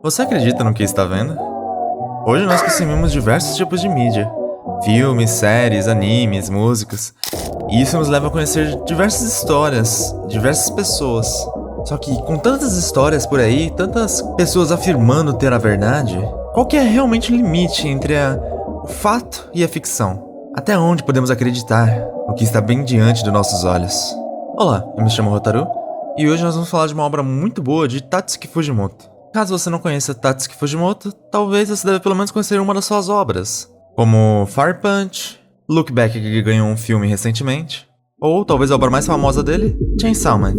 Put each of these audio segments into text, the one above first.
Você acredita no que está vendo? Hoje nós consumimos diversos tipos de mídia. Filmes, séries, animes, músicas. E isso nos leva a conhecer diversas histórias, diversas pessoas. Só que com tantas histórias por aí, tantas pessoas afirmando ter a verdade, qual que é realmente o limite entre o fato e a ficção? Até onde podemos acreditar no que está bem diante dos nossos olhos? Olá, eu me chamo Hotaru, e hoje nós vamos falar de uma obra muito boa de Tatsuki Fujimoto. Caso você não conheça Tatsuki Fujimoto, talvez você deve pelo menos conhecer uma das suas obras, como Fire Punch, Look Back, que ganhou um filme recentemente, ou talvez a obra mais famosa dele, Chainsaw Man.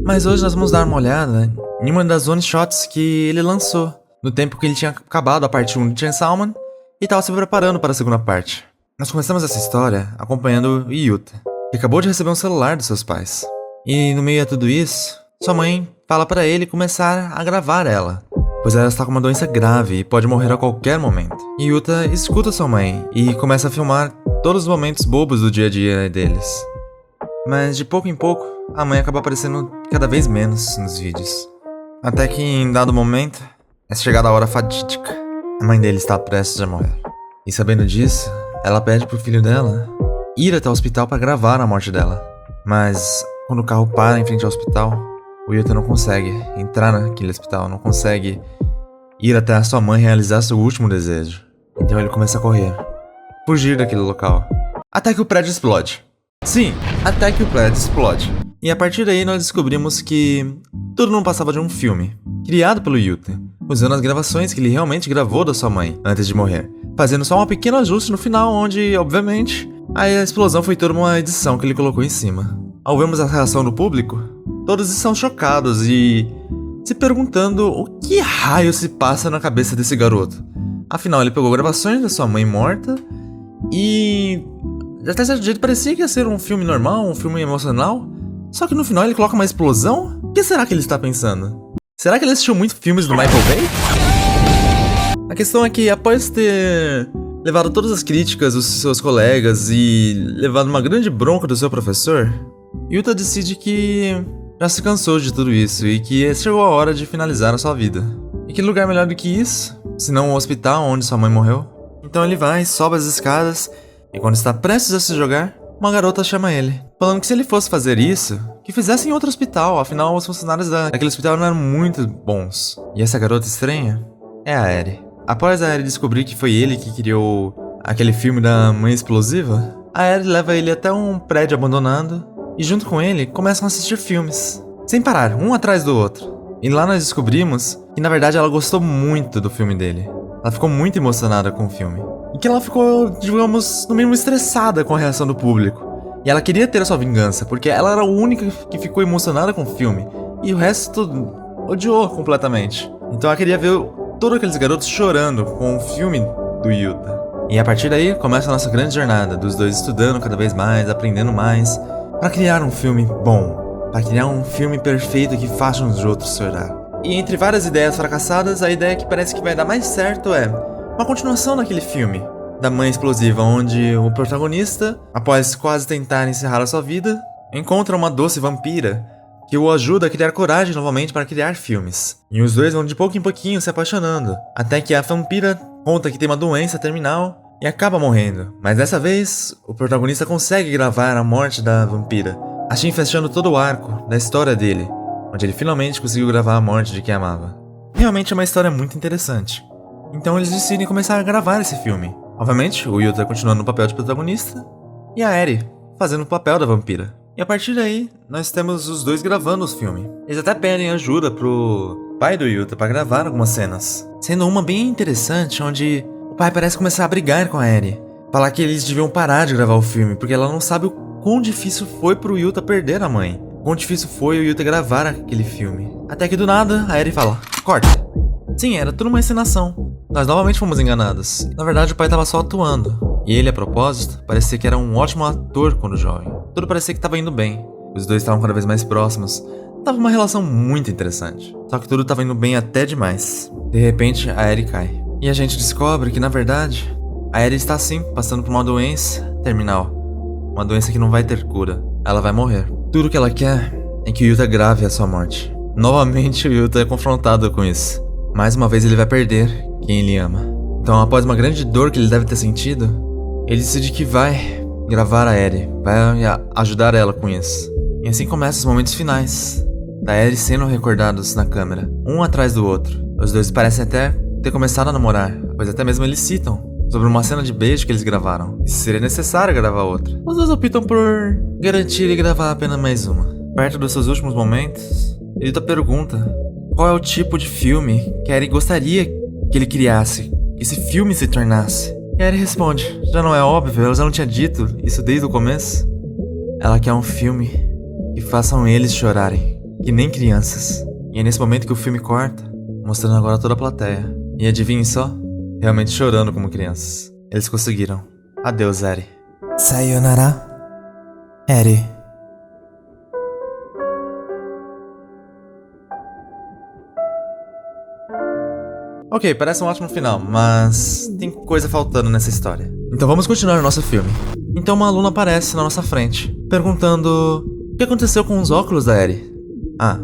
Mas hoje nós vamos dar uma olhada em uma das one-shots que ele lançou, no tempo que ele tinha acabado a parte 1 de Chainsaw Man e estava se preparando para a segunda parte. Nós começamos essa história acompanhando Yuta, que acabou de receber um celular dos seus pais. E no meio a tudo isso, sua mãe fala para ele começar a gravar ela, pois ela está com uma doença grave e pode morrer a qualquer momento. E Yuta escuta sua mãe e começa a filmar todos os momentos bobos do dia a dia deles. Mas de pouco em pouco, a mãe acaba aparecendo cada vez menos nos vídeos. Até que em dado momento, é chegada a hora fatídica. A mãe dele está prestes a morrer. E sabendo disso, ela pede pro filho dela ir até o hospital para gravar a morte dela. Mas quando o carro para em frente ao hospital, o Yuta não consegue entrar naquele hospital, não consegue ir até a sua mãe realizar seu último desejo. Então ele começa a correr, fugir daquele local, até que o prédio explode. Sim, até que o prédio explode. E a partir daí nós descobrimos que tudo não passava de um filme, criado pelo Yuta, usando as gravações que ele realmente gravou da sua mãe antes de morrer, fazendo só um pequeno ajuste no final onde, obviamente, a explosão foi toda uma edição que ele colocou em cima. Ao vermos a reação do público, todos estão chocados e se perguntando o que raio se passa na cabeça desse garoto. Afinal, ele pegou gravações da sua mãe morta e até certo jeito parecia que ia ser um filme normal, um filme emocional. Só que no final ele coloca uma explosão? O que será que ele está pensando? Será que ele assistiu muito filmes do Michael Bay? A questão é que após ter levado todas as críticas dos seus colegas e levado uma grande bronca do seu professor, Yuta decide que já se cansou de tudo isso e que chegou a hora de finalizar a sua vida. E que lugar melhor do que isso, se não o hospital onde sua mãe morreu? Então ele vai, sobe as escadas e quando está prestes a se jogar, uma garota chama ele, falando que se ele fosse fazer isso, que fizesse em outro hospital, afinal os funcionários daquele hospital não eram muito bons. E essa garota estranha é a Eri. Após a Eri descobrir que foi ele que criou aquele filme da mãe explosiva, a Eri leva ele até um prédio abandonado e junto com ele começam a assistir filmes, sem parar, um atrás do outro. E lá nós descobrimos que na verdade ela gostou muito do filme dele. Ela ficou muito emocionada com o filme. E que ela ficou, digamos, no mínimo estressada com a reação do público. E ela queria ter a sua vingança, porque ela era a única que ficou emocionada com o filme. E o resto odiou completamente. Então ela queria ver todos aqueles garotos chorando com o filme do Yuta. E a partir daí começa a nossa grande jornada, dos dois estudando cada vez mais, aprendendo mais, para criar um filme bom, para criar um filme perfeito que faça os outros chorar. E entre várias ideias fracassadas, a ideia que parece que vai dar mais certo é uma continuação daquele filme da mãe explosiva, onde o protagonista, após quase tentar encerrar a sua vida, encontra uma doce vampira que o ajuda a criar coragem novamente para criar filmes. E os dois vão de pouco em pouquinho se apaixonando, até que a vampira conta que tem uma doença terminal e acaba morrendo. Mas dessa vez, o protagonista consegue gravar a morte da vampira, assim fechando todo o arco da história dele, onde ele finalmente conseguiu gravar a morte de quem amava. Realmente é uma história muito interessante. Então eles decidem começar a gravar esse filme. Obviamente, o Yuta continuando no papel de protagonista e a Eri fazendo o papel da vampira. E a partir daí, nós temos os dois gravando os filmes. Eles até pedem ajuda pro pai do Yuta para gravar algumas cenas, sendo uma bem interessante, onde o pai parece começar a brigar com a Eri, falar que eles deviam parar de gravar o filme, porque ela não sabe o quão difícil foi pro Yuta perder a mãe. Quão difícil foi o Yuta gravar aquele filme. Até que do nada, a Eri fala, corta. Sim, era tudo uma encenação. Nós novamente fomos enganados. Na verdade, o pai estava só atuando. E ele, a propósito, parecia que era um ótimo ator quando jovem. Tudo parecia que estava indo bem. Os dois estavam cada vez mais próximos. Tava uma relação muito interessante. Só que tudo estava indo bem até demais. De repente, a Eri cai. E a gente descobre que, na verdade, a Eri está sim passando por uma doença terminal. Uma doença que não vai ter cura. Ela vai morrer. Tudo que ela quer é que o Yuta grave a sua morte. Novamente o Yuta é confrontado com isso. Mais uma vez ele vai perder quem ele ama. Então, após uma grande dor que ele deve ter sentido, ele decide que vai gravar a Eri, vai ajudar ela com isso. E assim começam os momentos finais da Eri sendo recordados na câmera, um atrás do outro. Os dois parecem até ter começado a namorar, pois até mesmo eles citam sobre uma cena de beijo que eles gravaram, e se seria necessário gravar outra. Os dois optam por garantir e gravar apenas mais uma. Perto dos seus últimos momentos, Yuta pergunta qual é o tipo de filme que a Eri gostaria que ele criasse, que esse filme se tornasse. E a Eri responde, já não é óbvio, ela já não tinha dito isso desde o começo? Ela quer um filme que façam eles chorarem, que nem crianças. E é nesse momento que o filme corta, mostrando agora toda a plateia. E adivinhem só? Realmente chorando como crianças. Eles conseguiram. Adeus, Eri. Sayonara, Eri. Ok, parece um ótimo final, mas tem coisa faltando nessa história. Então vamos continuar o nosso filme. Então uma aluna aparece na nossa frente, perguntando o que aconteceu com os óculos da Eri. Ah,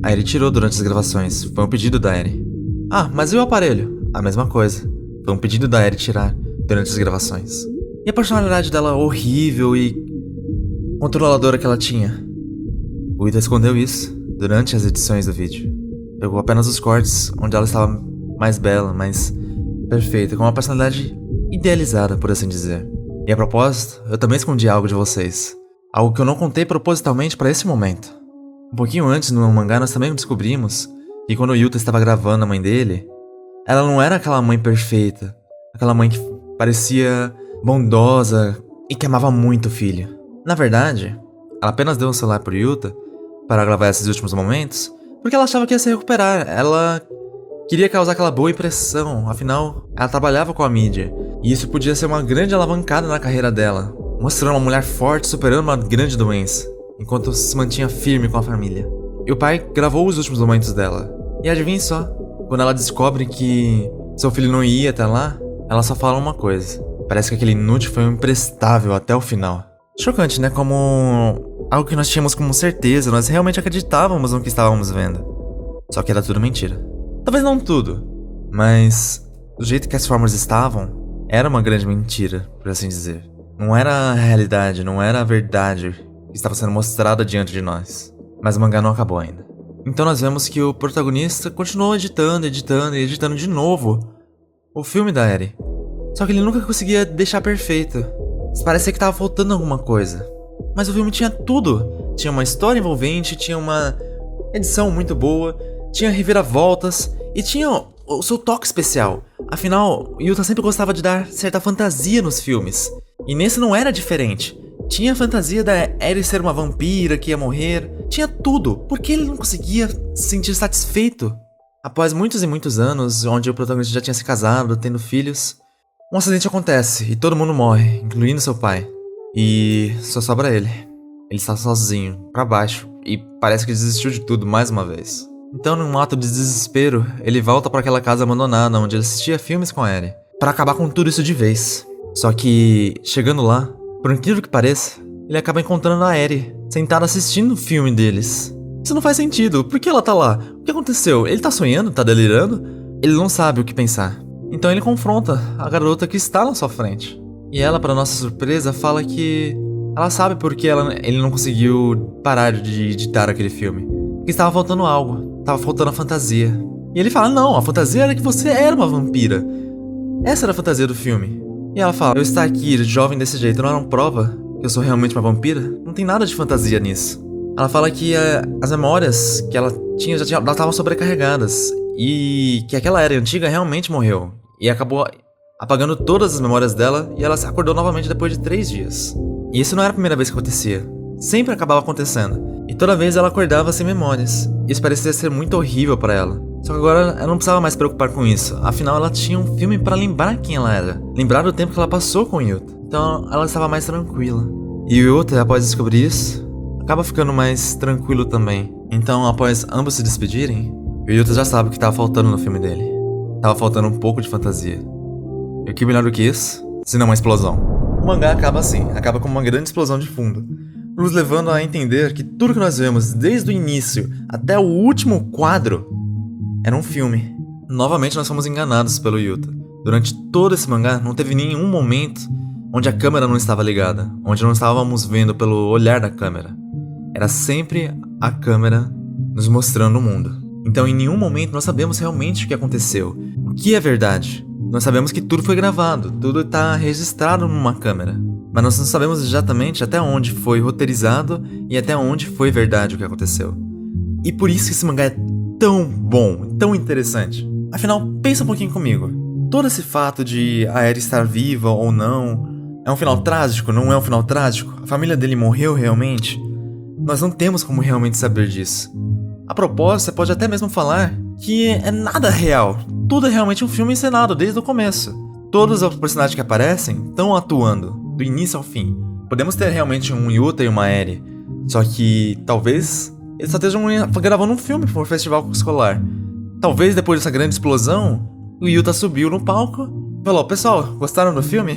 a Eri tirou durante as gravações, foi um pedido da Eri. Ah, mas e o aparelho? A mesma coisa, foi um pedido da Eri tirar durante as gravações. E a personalidade dela horrível e controladora que ela tinha? O Ida escondeu isso durante as edições do vídeo. Pegou apenas os cortes onde ela estava mais bela, mais perfeita, com uma personalidade idealizada, por assim dizer. E a propósito, eu também escondi algo de vocês. Algo que eu não contei propositalmente para esse momento. Um pouquinho antes, no mangá, nós também descobrimos que quando o Yuta estava gravando a mãe dele, ela não era aquela mãe perfeita, aquela mãe que parecia bondosa e que amava muito o filho. Na verdade, ela apenas deu um celular pro Yuta para gravar esses últimos momentos porque ela achava que ia se recuperar. Ela queria causar aquela boa impressão, afinal, ela trabalhava com a mídia. E isso podia ser uma grande alavancada na carreira dela, mostrando uma mulher forte superando uma grande doença, enquanto se mantinha firme com a família. E o pai gravou os últimos momentos dela. E adivinhe só, quando ela descobre que seu filho não ia até lá, ela só fala uma coisa. Parece que aquele inútil foi um imprestável até o final. Chocante, né? Como algo que nós tínhamos como certeza, nós realmente acreditávamos no que estávamos vendo. Só que era tudo mentira. Talvez não tudo, mas do jeito que as formas estavam, era uma grande mentira, por assim dizer. Não era a realidade, não era a verdade que estava sendo mostrada diante de nós. Mas o mangá não acabou ainda. Então nós vemos que o protagonista continuou editando de novo o filme da Eri. Só que ele nunca conseguia deixar perfeito. Parecia que estava faltando alguma coisa. Mas o filme tinha tudo. Tinha uma história envolvente, tinha uma edição muito boa, tinha reviravoltas e tinha o seu toque especial. Afinal, Yuta sempre gostava de dar certa fantasia nos filmes. E nesse não era diferente. Tinha a fantasia da Eri ser uma vampira que ia morrer. Tinha tudo. Por que ele não conseguia se sentir satisfeito? Após muitos e muitos anos, onde o protagonista já tinha se casado, tendo filhos, um acidente acontece e todo mundo morre, incluindo seu pai. E só sobra ele. Ele está sozinho, pra baixo, e parece que desistiu de tudo mais uma vez. Então, num ato de desespero, ele volta para aquela casa abandonada onde ele assistia filmes com a Eri, para acabar com tudo isso de vez. Só que, chegando lá, por incrível que pareça, ele acaba encontrando a Eri, sentada assistindo o filme deles. Isso não faz sentido, por que ela tá lá? O que aconteceu? Ele tá sonhando? Tá delirando? Ele não sabe o que pensar. Então ele confronta a garota que está na sua frente. E ela, para nossa surpresa, fala que ela sabe por que ele não conseguiu parar de editar aquele filme. Que estava faltando algo, estava faltando a fantasia. E ele fala, não, a fantasia era que você era uma vampira. Essa era a fantasia do filme. E ela fala, eu estar aqui jovem desse jeito não era uma prova que eu sou realmente uma vampira? Não tem nada de fantasia nisso. Ela fala que as memórias que ela tinha já estavam sobrecarregadas. E que aquela era antiga realmente morreu. E acabou apagando todas as memórias dela e ela se acordou novamente depois de 3 dias. E isso não era a primeira vez que acontecia. Sempre acabava acontecendo. E toda vez ela acordava sem memórias. Isso parecia ser muito horrível para ela. Só que agora ela não precisava mais se preocupar com isso. Afinal, ela tinha um filme para lembrar quem ela era. Lembrar do tempo que ela passou com o Yuta. Então ela estava mais tranquila. E o Yuta, após descobrir isso, acaba ficando mais tranquilo também. Então, após ambos se despedirem, o Yuta já sabe o que estava faltando no filme dele. Tava faltando um pouco de fantasia. E o que melhor do que isso, se não uma explosão? O mangá acaba assim, acaba com uma grande explosão de fundo, nos levando a entender que tudo que nós vemos desde o início até o último quadro era um filme. Novamente nós fomos enganados pelo Yuta. Durante todo esse mangá, não teve nenhum momento onde a câmera não estava ligada, onde não estávamos vendo pelo olhar da câmera. Era sempre a câmera nos mostrando o mundo. Então em nenhum momento nós sabemos realmente o que aconteceu. O que é verdade? Nós sabemos que tudo foi gravado, tudo está registrado numa câmera. Mas nós não sabemos exatamente até onde foi roteirizado e até onde foi verdade o que aconteceu. E por isso que esse mangá é tão bom, tão interessante. Afinal, pensa um pouquinho comigo. Todo esse fato de a Eri estar viva ou não, é um final trágico, não é um final trágico? A família dele morreu realmente? Nós não temos como realmente saber disso. A propósito, você pode até mesmo falar que é nada real. Tudo é realmente um filme encenado desde o começo. Todos os personagens que aparecem estão atuando, do início ao fim. Podemos ter realmente um Yuta e uma Eri, só que talvez eles só estejam gravando um filme para um festival escolar. Talvez depois dessa grande explosão, o Yuta subiu no palco e falou: pessoal, gostaram do filme?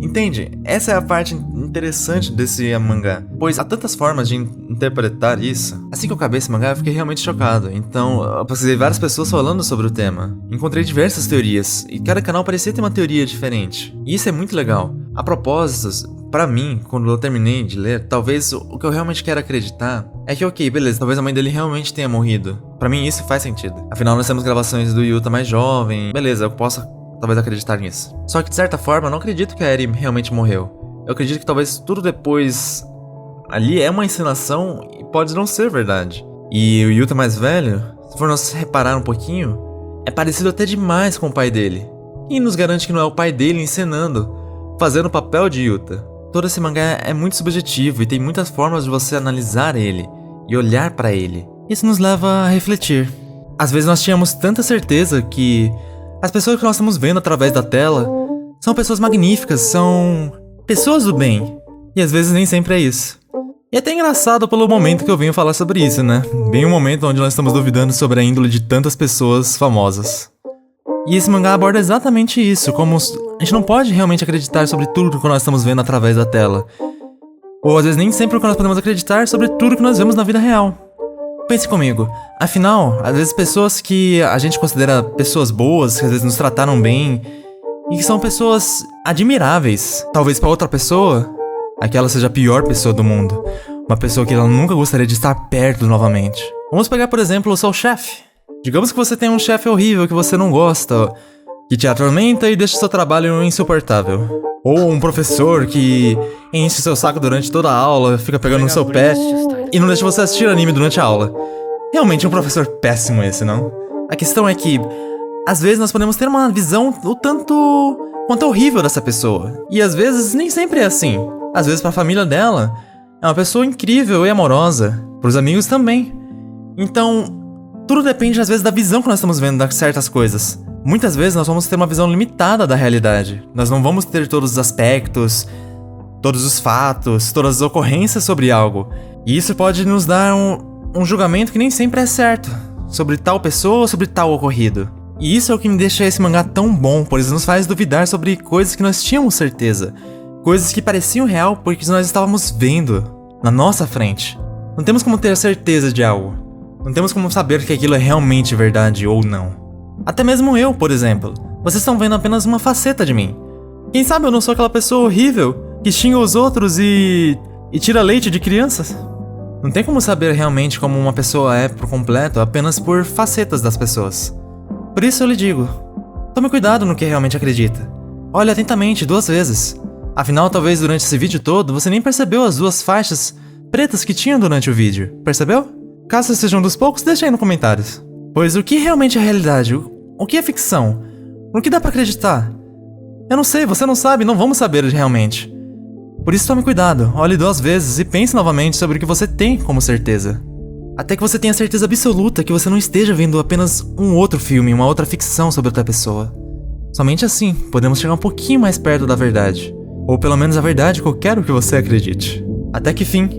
Entende? Essa é a parte interessante desse mangá, pois há tantas formas de interpretar isso. Assim que eu acabei esse mangá, eu fiquei realmente chocado. Então, eu pesquisei várias pessoas falando sobre o tema. Encontrei diversas teorias, e cada canal parecia ter uma teoria diferente. E isso é muito legal. A propósitos, pra mim, quando eu terminei de ler, talvez o que eu realmente quero acreditar é que, ok, beleza, talvez a mãe dele realmente tenha morrido. Pra mim isso faz sentido. Afinal, nós temos gravações do Yuta mais jovem. Beleza, eu posso talvez acreditar nisso. Só que de certa forma, eu não acredito que a Eri realmente morreu. Eu acredito que talvez tudo depois ali é uma encenação e pode não ser verdade. E o Yuta mais velho, se for nós reparar um pouquinho, é parecido até demais com o pai dele. Quem nos garante que não é o pai dele encenando, fazendo o papel de Yuta? Todo esse mangá é muito subjetivo e tem muitas formas de você analisar ele e olhar pra ele. Isso nos leva a refletir. Às vezes nós tínhamos tanta certeza que as pessoas que nós estamos vendo através da tela são pessoas magníficas, são pessoas do bem. E às vezes nem sempre é isso. E é até engraçado pelo momento que eu venho falar sobre isso, né? Bem um momento onde nós estamos duvidando sobre a índole de tantas pessoas famosas. E esse mangá aborda exatamente isso, como a gente não pode realmente acreditar sobre tudo que nós estamos vendo através da tela. Ou às vezes nem sempre o que nós podemos acreditar sobre tudo que nós vemos na vida real. Pense comigo, afinal, às vezes pessoas que a gente considera pessoas boas, que às vezes nos trataram bem, e que são pessoas admiráveis. Talvez pra outra pessoa, aquela seja a pior pessoa do mundo. Uma pessoa que ela nunca gostaria de estar perto novamente. Vamos pegar, por exemplo, o seu chefe. Digamos que você tem um chefe horrível que você não gosta, que te atormenta e deixa seu trabalho insuportável. Ou um professor que enche seu saco durante toda a aula, fica pegando no seu pé e não deixa você assistir anime durante a aula. Realmente é um professor péssimo esse, não? A questão é que, às vezes nós podemos ter uma visão o tanto quanto horrível dessa pessoa. E às vezes nem sempre é assim. Às vezes pra família dela, é uma pessoa incrível e amorosa. Pros amigos também. Então, tudo depende às vezes da visão que nós estamos vendo de certas coisas. Muitas vezes nós vamos ter uma visão limitada da realidade. Nós não vamos ter todos os aspectos, todos os fatos, todas as ocorrências sobre algo. E isso pode nos dar um julgamento que nem sempre é certo, sobre tal pessoa ou sobre tal ocorrido. E isso é o que me deixa esse mangá tão bom, pois nos faz duvidar sobre coisas que nós tínhamos certeza. Coisas que pareciam real porque nós estávamos vendo na nossa frente. Não temos como ter certeza de algo. Não temos como saber que aquilo é realmente verdade ou não. Até mesmo eu, por exemplo. Vocês estão vendo apenas uma faceta de mim. Quem sabe eu não sou aquela pessoa horrível que xinga os outros e tira leite de crianças? Não tem como saber realmente como uma pessoa é por completo apenas por facetas das pessoas. Por isso eu lhe digo, tome cuidado no que realmente acredita. Olhe atentamente 2 vezes. Afinal, talvez durante esse vídeo todo você nem percebeu as 2 faixas pretas que tinha durante o vídeo. Percebeu? Caso você seja um dos poucos, deixa aí nos comentários. Pois o que realmente é realidade? O que é ficção? No que dá pra acreditar? Eu não sei, você não sabe, não vamos saber realmente. Por isso tome cuidado, olhe 2 vezes e pense novamente sobre o que você tem como certeza. Até que você tenha certeza absoluta que você não esteja vendo apenas um outro filme, uma outra ficção sobre outra pessoa. Somente assim, podemos chegar um pouquinho mais perto da verdade. Ou pelo menos a verdade que eu quero que você acredite. Até que fim,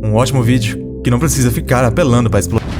um ótimo vídeo que não precisa ficar apelando pra explodir.